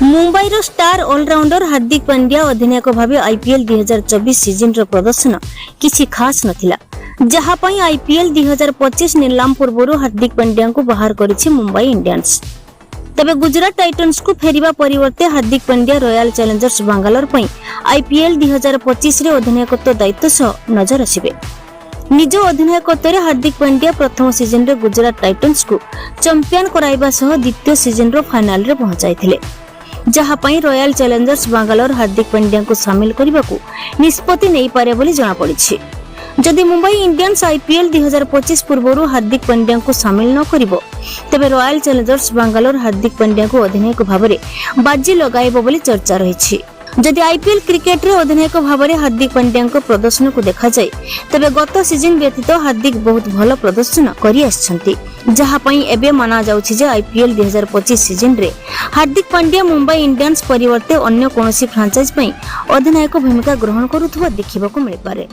मुंबईर star allrounder Hardik Pandya अधिनायक भाव IPL 2024 season रो प्रदर्शन किछि खास नथिला, जहा पई आईपीएल 2025 नीलाम पूर्व हार्दिक पांड्या को बाहर करिछि मुंबई इंडियंस। तबे गुजरात टाइटन्स को फेरिबा परिवर्ते हार्दिक पांड्या रॉयल चैलेंजर्स बेंगलोर पई आईपीएल 2025 रे अधिनायकत्व दायित्व सह नजर आसिबे। निज अधिनायकत्व रे हार्दिक पांड्या प्रथम सीजन रे गुजरात टाइटन्स को चैंपियन कराइबा सह द्वितीय सीजन रो फाइनल रे पहुंचाइथिले, जहा पई रॉयल चैलेंजर्स बेंगलोर हार्दिक पांड्या को शामिल करने को निष्पत्ति नहीं पारे बोली जना पड़िछि। जदि मुंबई इंडियंस आईपीएल 2025 पूर्व हार्दिक पांड्या को शामिल न करिवो, तबे रॉयल चैलेंजर्स बेंगलोर हार्दिक पांड्या को अधिनायक भाव में बाजी लगाइबो बोली चर्चा रहिछि। जदि आईपीएल क्रिकेट रे अधिनायक भाव में हार्दिक पांड्या प्रदर्शन को देखा जाए, तबे गत सीजन व्यतीत हार्दिक बहुत भल प्रदर्शन करि आछंती, जहा पई एबे माना जाउछि जे आईपीएल 2025 सीजन रे हार्दिक पांड्या मुंबई इंडियंस परिवर्ते अन्य कोनोसी फ्रांचाइज पई अधिनायक भूमिका ग्रहण करुथबा देखिबाकू मिलि पारे।